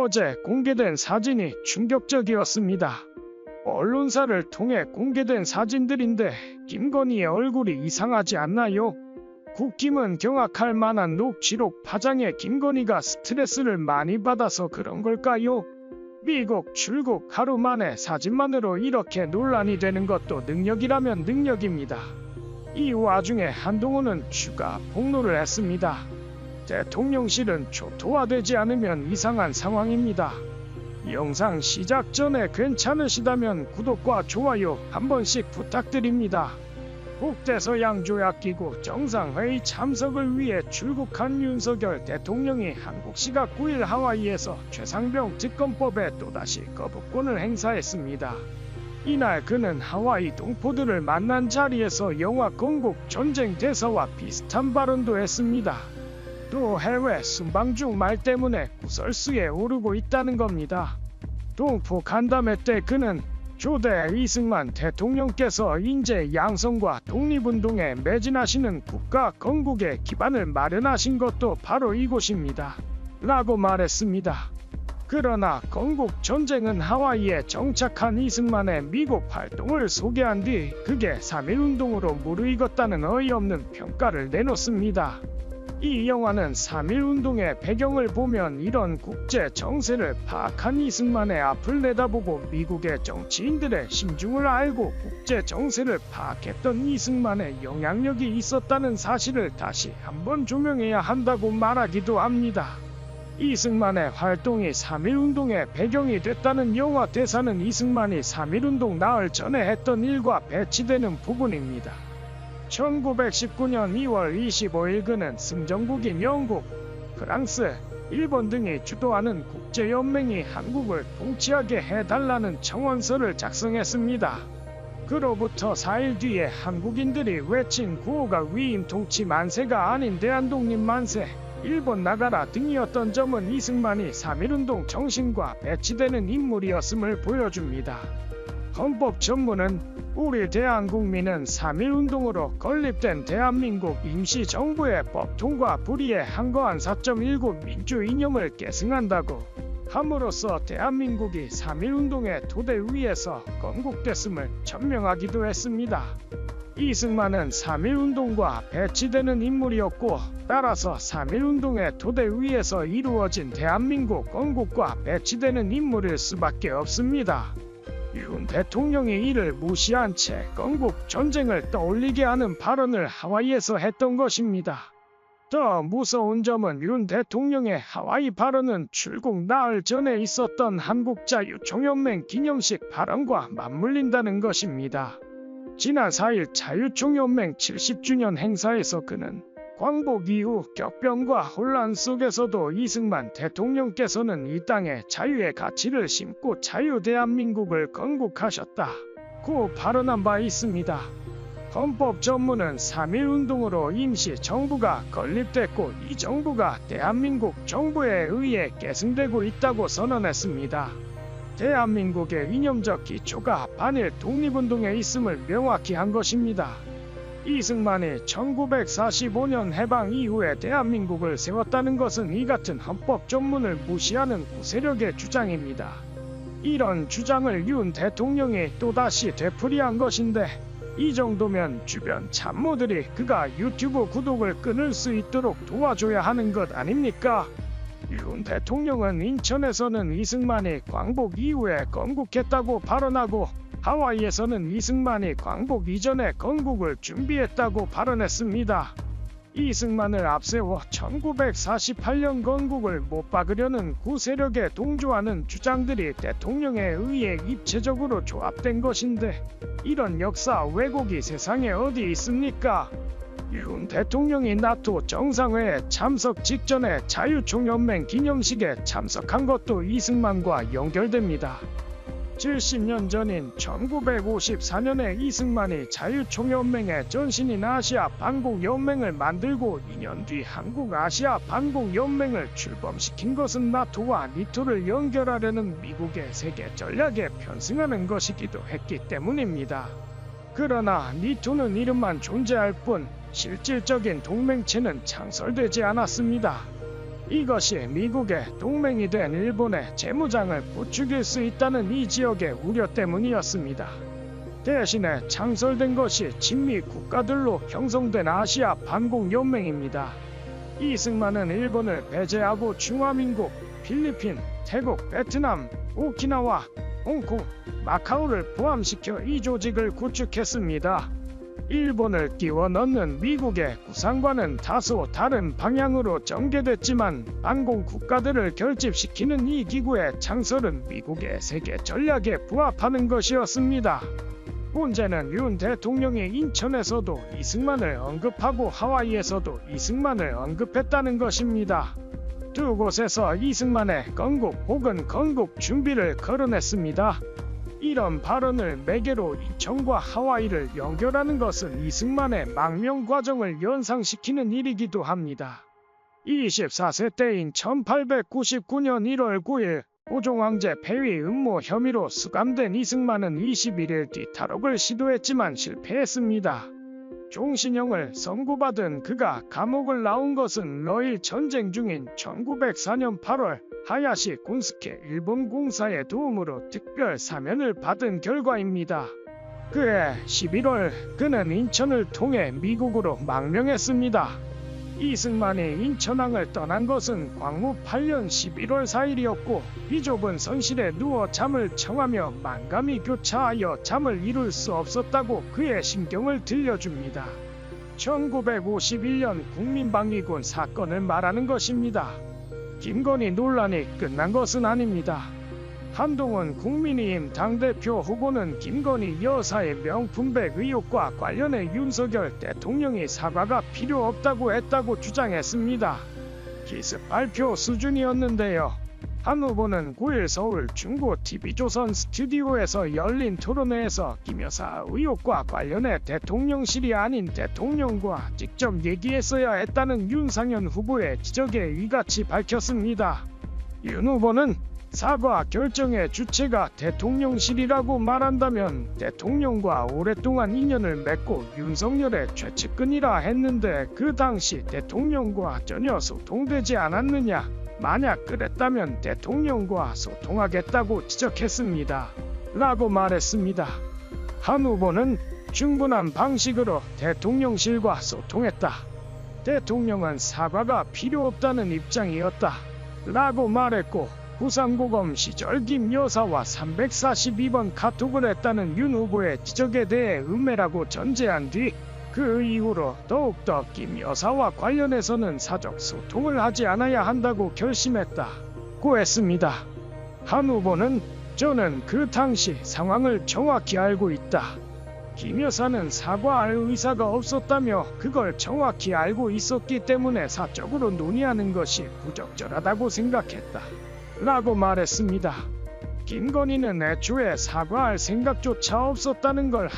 어제 공개된 사진이 충격적이었습니다. 언론사를 통해 공개된 사진들인데 김건희의 얼굴이 이상하지 않나요? 국힘은 경악할 만한 녹취록 파장에 김건희가 스트레스를 많이 받아서 그런 걸까요? 미국 출국 하루 만에 사진만으로 이렇게 논란이 되는 것도 능력이라면 능력입니다. 이 와중에 한동훈은 추가 폭로를 했습니다. 대통령실은 초토화되지 않으면 이상한 상황입니다. 영상 시작 전에 괜찮으시다면 구독과 좋아요 한 번씩 부탁드립니다. 북대서양 조약기구 정상회의 참석을 위해 출국한 윤석열 대통령이 한국 시각 9일 하와이에서 최상병 특검법에 또다시 거부권을 행사했습니다. 이날 그는 하와이 동포들을 만난 자리에서 영화 건국 전쟁 대사와 비슷한 발언도 했습니다. 또 해외 순방중 말 때문에 구설수에 오르고 있다는 겁니다. 동포 간담회 때 그는 조대 이승만 대통령께서 인재 양성과 독립운동에 매진하시는 국가 건국의 기반을 마련하신 것도 바로 이곳입니다. 라고 말했습니다. 그러나 건국 전쟁은 하와이에 정착한 이승만의 미국 활동을 소개한 뒤 그게 3.1운동으로 무르익었다는 어이없는 평가를 내놓습니다. 이 영화는 3.1운동의 배경을 보면 이런 국제 정세를 파악한 이승만의 앞을 내다보고 미국의 정치인들의 심중을 알고 국제 정세를 파악했던 이승만의 영향력이 있었다는 사실을 다시 한번 조명해야 한다고 말하기도 합니다. 이승만의 활동이 3.1운동의 배경이 됐다는 영화 대사는 이승만이 3.1운동 나흘 전에 했던 일과 배치되는 부분입니다. 1919년 2월 25일 그는 승전국인 영국, 프랑스, 일본 등이 주도하는 국제연맹이 한국을 통치하게 해달라는 청원서를 작성했습니다. 그로부터 4일 뒤에 한국인들이 외친 구호가 위임 통치 만세가 아닌 대한독립 만세, 일본 나가라 등이었던 점은 이승만이 3.1운동 정신과 배치되는 인물이었음을 보여줍니다. 헌법 전문은 우리 대한국민은 3.1운동으로 건립된 대한민국 임시정부의 법 통과 불이에 항거한 4.19 민주 이념을 계승한다고 함으로써 대한민국이 3.1운동의 토대 위에서 건국됐음을 천명하기도 했습니다. 이승만은 3.1운동과 배치되는 인물이었고 따라서 3.1운동의 토대 위에서 이루어진 대한민국 건국과 배치되는 인물일 수밖에 없습니다. 윤 대통령이 이를 무시한 채 건국 전쟁을 떠올리게 하는 발언을 하와이에서 했던 것입니다. 더 무서운 점은 윤 대통령의 하와이 발언은 출국 나흘 전에 있었던 한국자유총연맹 기념식 발언과 맞물린다는 것입니다. 지난 4일 자유총연맹 70주년 행사에서 그는 광복 이후 격변과 혼란 속에서도 이승만 대통령께서는 이 땅에 자유의 가치를 심고 자유 대한민국을 건국하셨다고 발언한 바 있습니다. 헌법 전문은 3.1운동으로 임시 정부가 건립됐고 이 정부가 대한민국 정부에 의해 계승되고 있다고 선언했습니다. 대한민국의 이념적 기초가 반일 독립운동에 있음을 명확히 한 것입니다. 이승만이 1945년 해방 이후에 대한민국을 세웠다는 것은 이 같은 헌법 전문을 무시하는 구세력의 주장입니다. 이런 주장을 윤 대통령이 또다시 되풀이한 것인데 이 정도면 주변 참모들이 그가 유튜브 구독을 끊을 수 있도록 도와줘야 하는 것 아닙니까? 윤 대통령은 인천에서는 이승만이 광복 이후에 건국했다고 발언하고 하와이에서는 이승만이 광복 이전에 건국을 준비했다고 발언했습니다. 이승만을 앞세워 1948년 건국을 못 박으려는 구세력에 동조하는 주장들이 대통령에 의해 입체적으로 조합된 것인데 이런 역사 왜곡이 세상에 어디 있습니까? 윤 대통령이 나토 정상회에 참석 직전에 자유총연맹 기념식에 참석한 것도 이승만과 연결됩니다. 70년 전인 1954년에 이승만이 자유총연맹의 전신인 아시아반공연맹을 만들고 2년 뒤 한국아시아반공연맹을 출범시킨 것은 나토와 니토를 연결하려는 미국의 세계 전략에 편승하는 것이기도 했기 때문입니다. 그러나 니토는 이름만 존재할 뿐 실질적인 동맹체는 창설되지 않았습니다. 이것이 미국의 동맹이 된 일본의 재무장을 부추길 수 있다는 이 지역의 우려 때문이었습니다. 대신에 창설된 것이 친미 국가들로 형성된 아시아 반공연맹입니다. 이승만은 일본을 배제하고 중화민국, 필리핀, 태국, 베트남, 오키나와, 홍콩, 마카오를 포함시켜 이 조직을 구축했습니다. 일본을 끼워 넣는 미국의 구상과는 다소 다른 방향으로 전개됐지만 반공 국가들을 결집시키는 이 기구의 창설은 미국의 세계 전략에 부합하는 것이었습니다. 문제는 윤 대통령이 인천에서도 이승만을 언급하고 하와이에서도 이승만을 언급했다는 것입니다. 두 곳에서 이승만의 건국 혹은 건국 준비를 거론했습니다. 이런 발언을 매개로 인천과 하와이를 연결하는 것은 이승만의 망명 과정을 연상시키는 일이기도 합니다. 24세 때인 1899년 1월 9일 고종황제 폐위 음모 혐의로 수감된 이승만은 21일 뒤 탈옥을 시도했지만 실패했습니다. 종신형을 선고받은 그가 감옥을 나온 것은 러일 전쟁 중인 1904년 8월 하야시 곤스케 일본 공사의 도움으로 특별 사면을 받은 결과입니다. 그해 11월 그는 인천을 통해 미국으로 망명했습니다. 이승만이 인천항을 떠난 것은 광무 8년 11월 4일이었고 비좁은 선실에 누워 잠을 청하며 만감이 교차하여 잠을 이룰 수 없었다고 그의 심경을 들려줍니다. 1951년 국민방위군 사건을 말하는 것입니다. 김건희 논란이 끝난 것은 아닙니다. 한동훈 국민의힘 당대표 후보는 김건희 여사의 명품백 의혹과 관련해 윤석열 대통령이 사과가 필요 없다고 했다고 주장했습니다. 기습 발표 수준이었는데요. 한 후보는 9일 서울 중구 TV조선 스튜디오에서 열린 토론회에서 김 여사 의혹과 관련해 대통령실이 아닌 대통령과 직접 얘기했어야 했다는 윤상현 후보의 지적에 이같이 밝혔습니다. 윤 후보는 사과 결정의 주체가 대통령실이라고 말한다면 대통령과 오랫동안 인연을 맺고 윤석열의 최측근이라 했는데 그 당시 대통령과 전혀 소통되지 않았느냐? 만약 그랬다면 대통령과 소통하겠다고 지적했습니다. 라고 말했습니다. 한 후보는 충분한 방식으로 대통령실과 소통했다. 대통령은 사과가 필요 없다는 입장이었다. 라고 말했고 부산고검 시절 김 여사와 342번 카톡을 했다는 윤 후보의 지적에 대해 음해라고 전제한 뒤 그 이후로 더욱더 김 여사와 관련해서는 사적 소통을 하지 않아야 한다고 결심했다고 했습니다. 한 후보는 저는 그 당시 상황을 정확히 알고 있다. 김 여사는 사과할 의사가 없었다며 그걸 정확히 알고 있었기 때문에 사적으로 논의하는 것이 부적절하다고 생각했다. 라고 말했습니다. 김건희는 애초에 사과할 생각조차 없었다는 걸